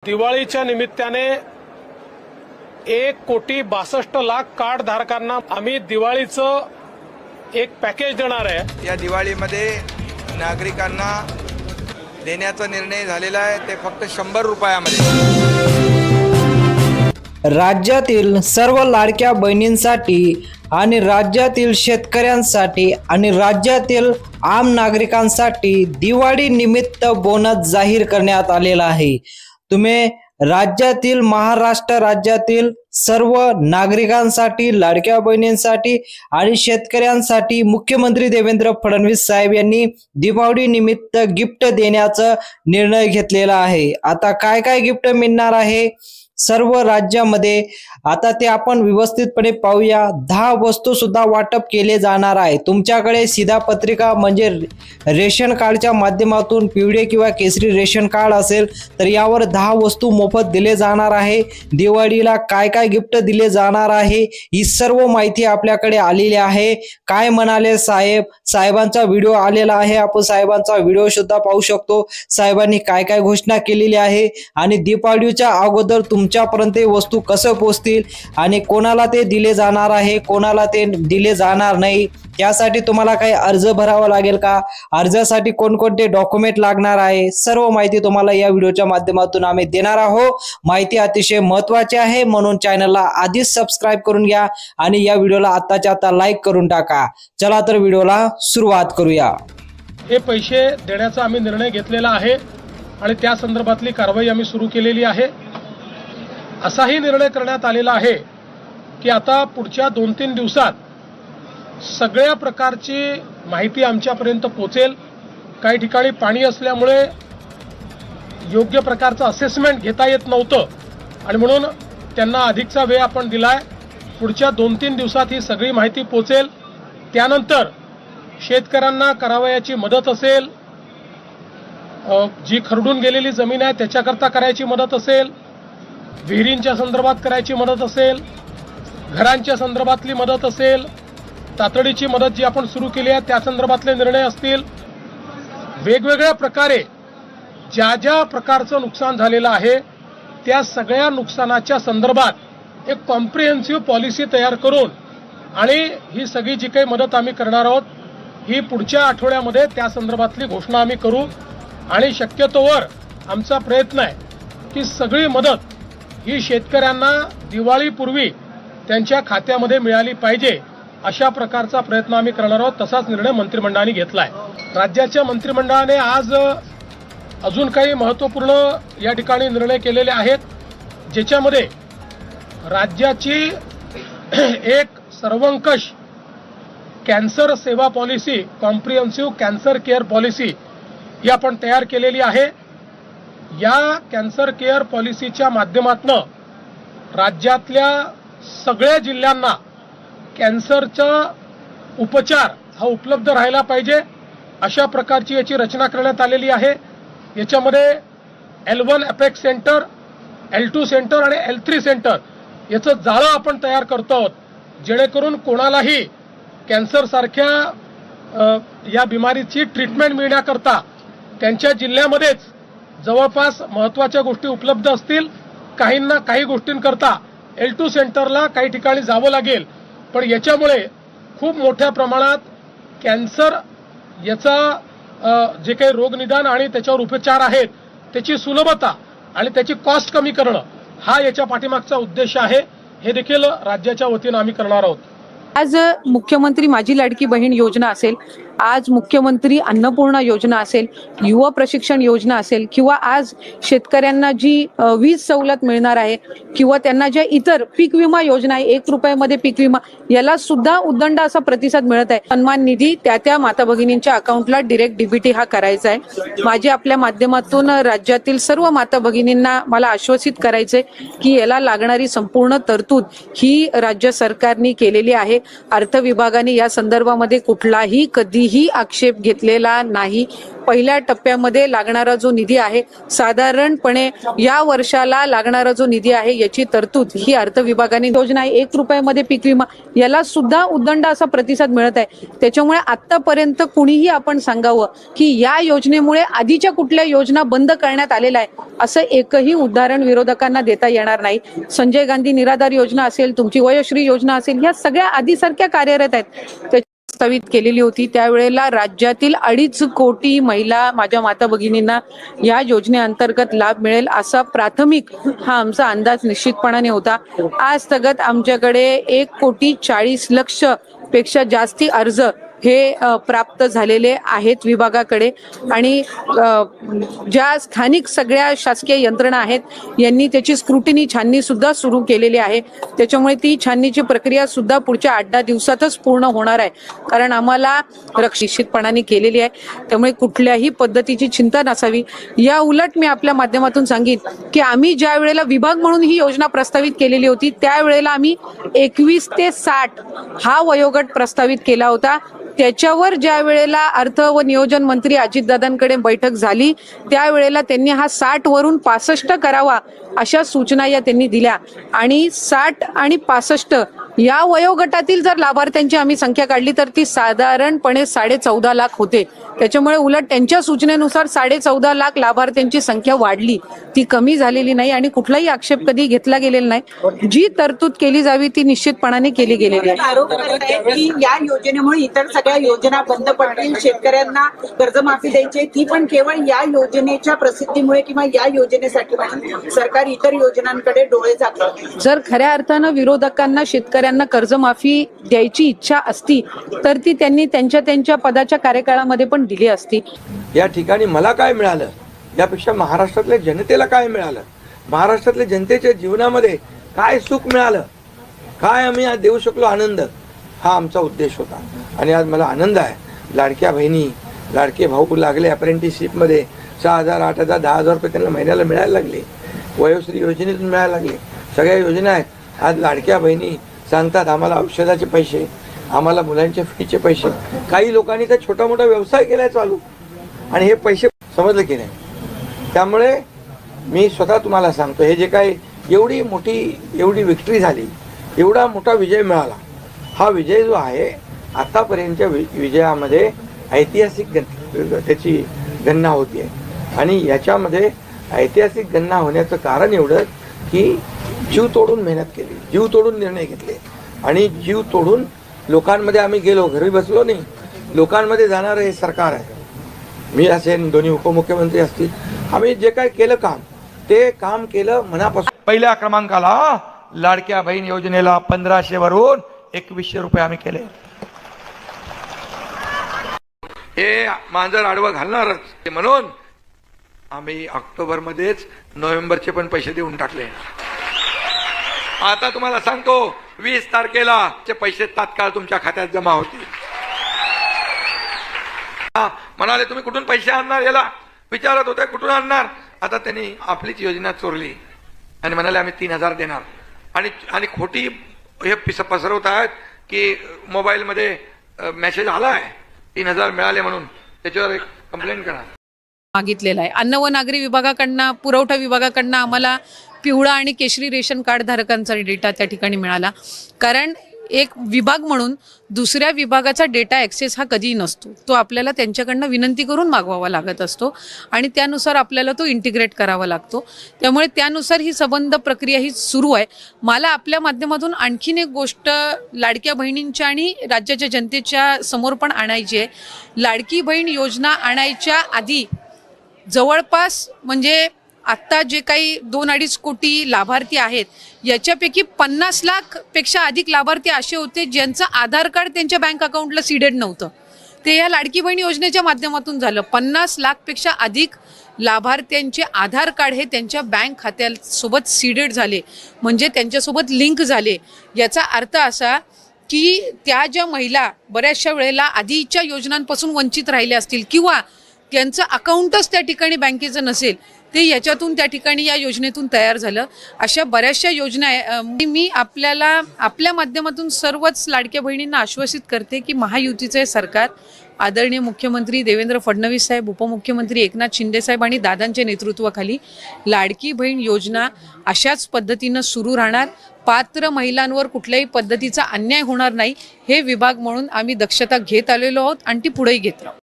दिवाळीच्या निमित्ताने 1,62,00,000 कार्ड धारकांना आम्ही दिवाळीचं एक पॅकेज देणार आहे। या दिवाळीमध्ये नागरिकांना देण्याचा निर्णय झालेला आहे ते फक्त 100 रुपयामध्ये। राज्यातील सर्व लाडक्या बहिणींसाठी आणि राज्यातील शेतकऱ्यांसाठी आणि राज्यातील आम नागरिकांसाठी दिवाळी निमित्त बोनस जाहीर करण्यात आलेला आहे। तुम्ही राज्यातील महाराष्ट्र राज्यातील सर्व नागरिकांसाठी, लाडक्या बहिणींसाठी आणि शेतकऱ्यांसाठी मुख्यमंत्री देवेंद्र फडणवीस साहेब यांनी दिवाळी निमित्त गिफ्ट देण्याचा निर्णय घेतलेला आहे। आता काय काय गिफ्ट मिळणार आहे सर्व राज्यामध्ये आता ते आपण व्यवस्थितपणे पाहूया। 10 वस्तू सुद्धा वाटप केले जाणार आहे। तुमच्याकडे सीधा पत्रिका म्हणजे रेशन कार्डच्या माध्यमातून पिवळे किंवा केसरी रेशन कार्ड असेल तर यावर 10 वस्तू मोफत दिले जाणार आहे। दिवाळीला काय काय गिफ्ट दिले जाणार आहे ही सर्व माहिती आपल्याकडे आलेली आहे। काय म्हणाले साहेबांचा व्हिडिओ आलेला आहे, आपण साहेबांचा व्हिडिओ सुद्धा पाहू शकतो। साहेबांनी काय काय घोषणा केलेली आहे आणि दिवाळीच्या अगोदर तुमच्यापर्यंत वस्तू कसं पोहोचतील आणि कोणाला ते दिले जाणार आहे, कोणाला ते दिले जाणार नाही, यासाठी तुम्हाला काही अर्ज भरावा लागेल का, अर्जासाठी कोणकोणते डॉक्युमेंट लागणार आहे, सर्व माहिती तुम्हाला या व्हिडिओच्या माध्यमातून आम्ही देणार आहोत। माहिती अतिशय महत्त्वाची आहे म्हणून चॅनलला आधीच सबस्क्राइब करून घ्या आणि या व्हिडिओला आत्ताच्या आता लाईक करून टाका। चला तर व्हिडिओला सुरुवात करूया। हे पैसे देण्याचा आम्ही निर्णय घेतलेला आहे आणि त्या संदर्भातली कारवाई आम्ही सुरू केलेली आहे। असाही निर्णय करण्यात आलेला आहे की आता पुढच्या 2-3 दिवसात सगळ्या प्रकारची माहिती आमच्यापर्यंत पोहोचेल। काही ठिकाणी पाणी असल्यामुळे योग्य प्रकारचं असेसमेंट घेता येत नव्हतं आणि म्हणून त्यांना अधिकचा वेळ आपण दिलाय। पुढच्या 2-3 दिवसात ही सगळी माहिती पोहोचेल। त्यानंतर शेतकऱ्यांना करावयाची मदत असेल, जी खरडून गेलेली जमीन आहे त्याच्याकरता करायची मदत असेल, विहिरींच्या संदर्भात करायची मदत असेल, घरांच्या संदर्भातली मदत असेल, तातडीची मदत जी आपण सुरू केली आहे त्या संदर्भातले निर्णय असतील, वेगवेगळ्या प्रकारे ज्या ज्या प्रकारचं नुकसान झालेलं आहे त्या सगळ्या नुकसानाच्या संदर्भात एक कॉम्प्रिहेन्सिव्ह पॉलिसी तयार करून आणि ही सगळी जी काही मदत आम्ही करणार आहोत ही पुढच्या आठवड्यामध्ये त्या संदर्भातली घोषणा आम्ही करू आणि शक्यतोवर आमचा प्रयत्न आहे की सगळी मदत ही शेतकऱ्यांना दिवाळीपूर्वी त्यांच्या खात्यामध्ये मिळाली पाहिजे अशा प्रकारचा प्रयत्न आम्ही करणार आहोत। तसाच निर्णय मंत्रिमंडळाने घेतला आहे। राज्याच्या मंत्रिमंडळाने आज अजून काही महत्त्वपूर्ण या ठिकाणी निर्णय केलेले आहेत ज्याच्यामध्ये राज्याची एक सर्वंकष कॅन्सर सेवा policy, comprehensive cancer care policy ही आपण तयार केलेली आहे। या कॅन्सर केअर पॉलिसीच्या माध्यमातून राज्यातल्या सगळ्या जिल्ह्यांना कॅन्सरचा उपचार हा उपलब्ध राहायला पाहिजे अशा प्रकारची याची रचना करण्यात आलेली आहे। याच्यामध्ये L1 apex centre, L2 centre आणि L3 सेंटर याचं जाळं आपण तयार करतो आहोत जेणेकरून कोणालाही कॅन्सर सारख्या या बिमारीची ट्रीटमेंट मिळण्याकरता त्यांच्या जिल्ह्यामध्येच जवळपास महत्त्वाच्या गोष्टी उपलब्ध असतील। काहींना काही गोष्टींकरता L2 सेंटरला काही ठिकाणी जावं लागेल, पण याच्यामुळे खूप मोठ्या प्रमाणात कॅन्सर याचा जे काही रोगनिदान आणि त्याच्यावर उपचार आहेत त्याची सुलभता आणि त्याची कॉस्ट कमी करणं हा याच्या पाठीमागचा उद्देश आहे। हे देखील राज्याच्या वतीनं आम्ही करणार आहोत। आज मुख्यमंत्री माझी लाडकी बहीण योजना असेल, आज मुख्यमंत्री अन्नपूर्णा योजना असेल, युवा प्रशिक्षण योजना असेल किंवा आज शेतकऱ्यांना जी वीज सवलत मिळणार आहे किंवा त्यांना ज्या इतर पीक विमा योजना आहे, 1 रुपयामध्ये पीक विमा, याला सुद्धा उदंड असा प्रतिसाद मिळत आहे। सन्मान निधी त्या माता भगिनींच्या अकाउंटला डायरेक्ट डीबीटी हा करायचा आहे। माझे आपल्या माध्यमातून राज्यातील सर्व माता भगिनींना मला आश्वासित करायचंय की याला लागणारी संपूर्ण तरतूद ही राज्य सरकारने केलेली आहे। अर्थ विभागाने या संदर्भामध्ये कुठलाही कधीही आक्षेप घेतलेला नाही। पहिल्या टप्प्यामध्ये लागणारा जो निधी आहे, साधारणपणे या वर्षाला लागणारा जो निधी आहे याची तरतूद ही अर्थ विभागाने योजना आहे. 1 रुपयामध्ये पीक विमा याला सुद्धा उदंड असा प्रतिसाद मिळत आहे. त्याच्यामुळे आतापर्यंत कुणीही आपण सांगावं की या योजनेमुळे आधीच्या कुठल्या योजना बंद करण्यात आलेल्या आहे असं एकही उदाहरण विरोधकांना देता येणार नाही. संजय गांधी निराधार योजना असेल, तुमची वयोश्री योजना असेल, या सगळ्या आधीसारख्या कार्यरत आहेत. प्रस्तावित केलेली होती त्यावेळेला राज्यातील 2.5 कोटी महिला माझ्या माता भगिनींना या योजनेअंतर्गत लाभ मिळेल असा प्राथमिक हा आमचा अंदाज निश्चितपणाने होता. आज तगत आमच्याकडे 1,40,00,000 पेक्षा जास्ती अर्ज हे प्राप्त झालेले आहेत विभागाकडे आणि ज्या स्थानिक सगळ्या शासकीय यंत्रणा आहेत यांनी त्याची स्क्रुटिनी छाननी सुद्धा सुरू केलेली आहे. त्याच्यामुळे ती छाननीची प्रक्रिया सुद्धा पुढच्या 8-10 दिवसातच पूर्ण होणार आहे. कारण आम्हाला निश्चितपणाने केलेली आहे. त्यामुळे कुठल्याही पद्धतीची चिंता नसावी. या उलट मी आपल्या माध्यमातून सांगेन की आम्ही ज्या वेळेला विभाग म्हणून ही योजना प्रस्तावित केलेली होती त्यावेळेला आम्ही 21 ते 60 हा वयोगट प्रस्तावित केला होता. त्याच्यावर ज्या वेळेला अर्थ व नियोजन मंत्री अजितदादांकडे बैठक झाली त्यावेळेला त्यांनी हा 60 वरून 65 करावा अशा सूचना या त्यांनी दिल्या आणि 60 आणि 65 या वयोगटातील जर लाभार्थ्यांची आम्ही संख्या काढली तर ती साधारणपणे 14.5 लाख होते. त्याच्यामुळे उलट त्यांच्या सूचनेनुसार 14.5 लाख लाभार्थ्यांची संख्या वाढली, ती कमी झालेली नाही आणि कुठलाही आक्षेप कधी घेतला गेलेला नाही. जी तरतूद केली जावी ती निश्चितपणाने केली गेलेली आहे. आरोप करतायत की या योजनेमुळे इतर सगळ्या योजना बंद पडतील, शेतकऱ्यांना कर्जमाफी द्यायची ती पण केवळ या योजनेच्या प्रसिद्धीमुळे किंवा या योजनेसाठी सरकार इतर योजनांकडे डोळे झाकलं. जर खऱ्या अर्थानं विरोधकांना शेतकऱ्यांना कर्जमाफी द्यायची इच्छा असती तर ती त्यांनी त्यांच्या पदाच्या कार्यकाळामध्ये पण दिली असती. या ठिकाणी मला काय मिळालं यापेक्षा महाराष्ट्रातल्या जनतेला काय मिळालं, महाराष्ट्रातल्या जनतेच्या जीवनामध्ये काय सुख मिळालं, काय आम्ही आज देऊ शकलो आनंद, हा आमचा उद्देश होता. आणि आज मला आनंद आहे. लाडक्या बहिणी लाडके भाऊ लागले अप्रेंटिसशिपमध्ये 6,000 8,000 10,000 रुपये त्यांना महिन्याला मिळायला लागले. वयोश्री योजनेतून मिळायला लागले. सगळ्या योजना आहेत. आज लाडक्या बहिणी सांगतात आम्हाला औषधाचे पैसे, आम्हाला मुलांच्या फीचे पैसे. काही लोकांनी तर छोटा मोठा व्यवसाय केलाय चालू आणि हे पैसे समजले की नाही. त्यामुळे मी स्वतः तुम्हाला सांगतो हे जे काही एवढी विक्ट्री झाली, एवढा मोठा विजय मिळाला, हा विजय जो आहे आतापर्यंतच्या विजयामध्ये ऐतिहासिक त्याची गणना होती आहे. आणि याच्यामध्ये ऐतिहासिक गणना होण्याचं कारण एवढं की जीव तोडून मेहनत केली, जीव तोडून निर्णय घेतले आणि जीव तोडून लोकांमध्ये आम्ही गेलो, घरी बसलो नाही, लोकांमध्ये जाणारं हे सरकार आहे. मी असेल, दोन्ही उपमुख्यमंत्री असतील, आम्ही जे काय केलं काम ते काम केलं मनापासून. पहिल्या क्रमांकाला लाडक्या बहीण योजनेला 1,500 वरून 2,100 रुपये आम्ही केले. हे मांजर आडवं घालणारच म्हणून आम्ही ऑक्टोबरमध्येच नोव्हेंबरचे पण पैसे देऊन टाकले. आता तुम्हाला सांगतो 20 तारखेला ते पैसे तात्काळ तुमच्या खात्यात जमा होतील. म्हणाले तुम्ही कुठून पैसे आणणार, याला विचारत होते कुठून आणणार. आता त्यांनी आपलीच योजना चोरली आणि म्हणाले आम्ही 3,000 देणार आणि खोटी हे पसरवत आहेत की मोबाईलमध्ये मेसेज आलाय 3,000 मिळाले म्हणून, त्याच्यावर एक कंप्लेंट करा मागितलेला आहे. अन्न व नागरी विभागाकडनं, पुरवठा विभागाकडनं आम्हाला पिवळा आणि केशरी रेशन कार्ड धारकांचा डेटा त्या ठिकाणी मिळाला. कारण एक विभाग म्हणून दुसऱ्या विभागाचा डेटा ॲक्सेस हा कधीही नसतो, तो आपल्याला त्यांच्याकडनं विनंती करून मागवावा लागत असतो आणि त्यानुसार आपल्याला तो इंटिग्रेट करावा लागतो. त्यामुळे त्यानुसार ही संबंध प्रक्रिया ही सुरू आहे. मला आपल्या माध्यमातून आणखीन एक गोष्ट लाडक्या बहिणींच्या आणि राज्याच्या जनतेच्या समोर पण आणायची आहे. लाडकी बहीण योजना आणायच्या आधी जवळपास म्हणजे आत्ता जे काही 2-2.5 कोटी लाभार्थी आहेत याच्यापैकी 50 लाख पेक्षा अधिक लाभार्थी असे होते ज्यांचं आधार कार्ड त्यांच्या बँक अकाउंटला सीडेड नव्हतं. ते या लाडकी बहीण योजनेच्या माध्यमातून झालं. 50 लाख पेक्षा अधिक लाभार्थ्यांचे आधार कार्ड हे त्यांच्या बँक खात्यासोबत सीडेड झाले, म्हणजे त्यांच्यासोबत लिंक झाले. याचा अर्थ असा की त्या ज्या महिला बऱ्याचशा वेळेला आधीच्या योजनांपासून वंचित राहिल्या असतील किंवा त्यांचं अकाउंटच त्या ठिकाणी बँकेचं नसेल, ते याच्यातून त्या ठिकाणी या योजनेतून तयार झालं. अशा बऱ्याचशा योजना आहे. मी आपल्या माध्यमातून सर्वच लाडक्या बहिणींना आश्वासित करते की महायुतीचे सरकार आदरणीय मुख्यमंत्री देवेंद्र फडणवीस साहेब, उपमुख्यमंत्री एकनाथ शिंदे साहेब आणि दादांच्या नेतृत्वाखाली लाडकी बहीण योजना अशाच पद्धतीनं सुरू राहणार. पात्र महिलांवर कुठल्याही पद्धतीचा अन्याय होणार नाही हे विभाग म्हणून आम्ही दक्षता घेत आलेलो आहोत आणि ती पुढेही घेत राहू.